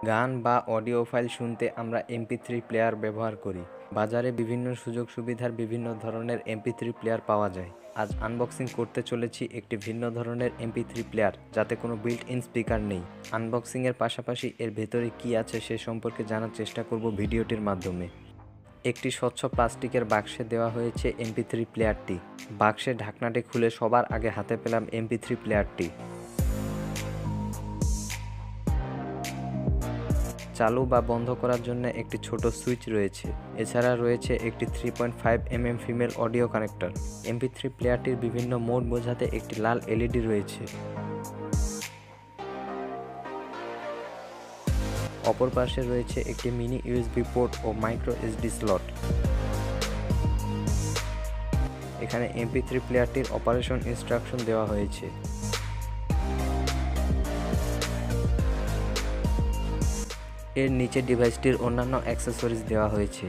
গান বা audio file শুনতে আমরা MP3 প্লেয়ার ব্যবহার করি। বাজারে বিভিন্ন সুযোগ সুবিধার বিভিন্ন ধরনের MP3 প্লেয়ার পাওয়া যায়। আজ আনবক্সিং করতে চলেছি একটি ভিন্ন ধরনের MP3 প্লেয়ার, যাতে কোনো বিল্ট ইন স্পিকার নেই। আনবক্সিংয়ের পাশাপাশি এর ভেতরে কী আছে সে সম্পর্কে জানার চেষ্টা করব ভিডিওটির মাধ্যমে। একটি স্বচ্ছ প্লাস্টিকের বাক্সে দেওয়া হয়েছে MP3 প্লেয়ারটি। বাক্সের ঢাকনাটি খুলে সবার আগে হাতে পেলাম MP3 প্লেয়ারটি। চালু বা বন্ধ করার জন্য একটি ছোট সুইচ রয়েছে। এছাড়া রয়েছে একটি 3.5mm female audio connector. MP3 প্লেয়ারটির বিভিন্ন মোড বোঝাতে একটি লাল LED রয়েছে। অপর পাশে রয়েছে একটি মিনি USB পোর্ট ও মাইক্রো SD স্লট। এখানে MP3 প্লেয়ারটির অপারেশন ইনস্ট্রাকশন দেওয়া হয়েছে। এর নিচে ডিভাইসটির অন্যান্য অ্যাক্সেসরিজ দেওয়া হয়েছে।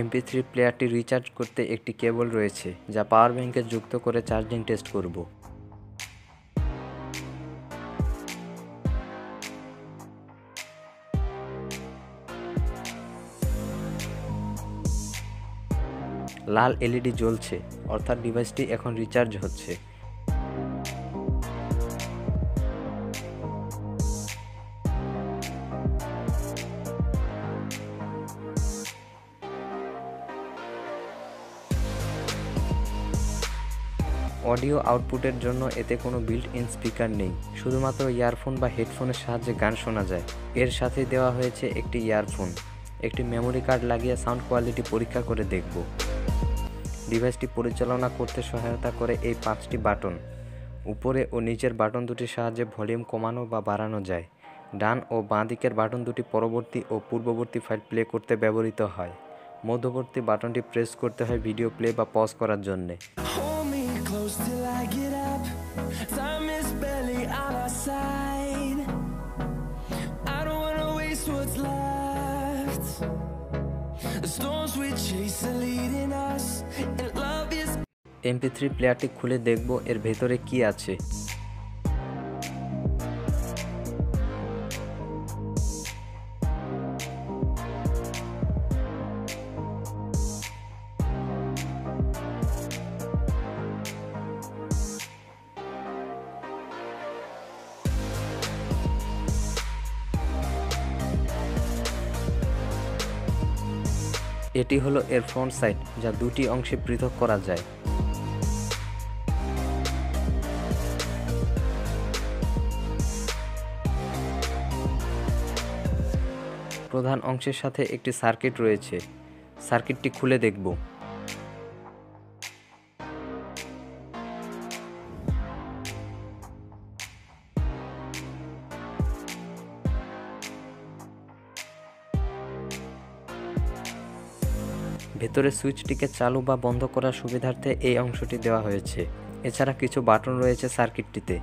MP3 প্লেয়ারটি রিচার্জ করতে একটি কেবল রয়েছে, যা পাওয়ার ব্যাংকে যুক্ত করে চার্জিং টেস্ট করব। লাল LED জ্বলছে, অর্থাৎ ডিভাইসটি এখন রিচার্জ হচ্ছে। অডিও আউটপুটের জন্য এতে কোনো বিল্ট ইন স্পিকার নেই, শুধুমাত্র ইয়ারফোন বা হেডফোনের সাহায্যে গান শোনা যায়। এর সাথে দেওয়া হয়েছে একটি ইয়ারফোন। একটি মেমোরি কার্ড লাগিয়ে সাউন্ড কোয়ালিটি পরীক্ষা করে দেখব। ডিভাইসটি পরিচালনা করতে সহায়তা করে এই 5টি বাটন। উপরে ও নিচের বাটন দুটির সাহায্যে ভলিউম কমানো বা বাড়ানো যায়। ডান ও বাঁ দিকের বাটন দুটি পরবর্তী ও পূর্ববর্তী ফাইল প্লে করতে ব্যবহৃত হয়। মধ্যবর্তী বাটনটি প্রেস করতে হয় ভিডিও প্লে বা পজ করার জন্যে। Till I get up, time is barely on our side. I don't wanna waste what's left. The storms we chase are leading us, and love is MP3 প্লেয়ারটি খুলে দেখব এর ভেতরে কি আছে। এটি হলো এর ফ্রন্ট সাইড, যা দুটি অংশে পৃথক করা যায়। প্রধান অংশের সাথে একটি সার্কিট রয়েছে। সার্কিটটি খুলে দেখব। ভেতরে সুইচটিকে চালু বা বন্ধ করার সুবিধার্থে এই অংশটি দেওয়া হয়েছে। এছাড়া কিছু বাটন রয়েছে সার্কিটটিতে।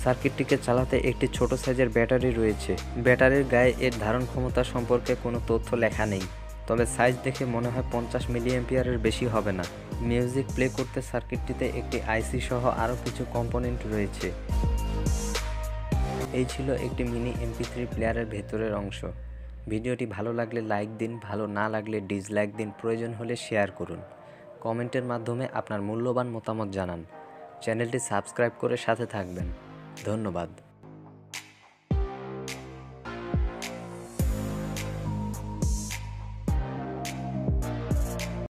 সার্কিটটিকে চালাতে একটি ছোট সাইজের ব্যাটারি রয়েছে। ব্যাটারির গায়ে এর ধারণ ক্ষমতা সম্পর্কে কোনো তথ্য লেখা নেই, তবে সাইজ দেখে মনে হয় 50 মিলিঅ্যাম্পিয়ারের বেশি হবে না। মিউজিক প্লে করতে সার্কিটটিতে একটি IC সহ আরও কিছু কম্পোনেন্ট রয়েছে। এই ছিল একটি মিনি MP3 প্লেয়ারের ভেতরের অংশ। ভিডিওটি ভালো লাগলে লাইক দিন, ভালো না লাগলে ডিসলাইক দিন, প্রয়োজন হলে শেয়ার করুন। কমেন্টের মাধ্যমে আপনার মূল্যবান মতামত জানান। চ্যানেলটি সাবস্ক্রাইব করে সাথে থাকবেন। ধন্যবাদ।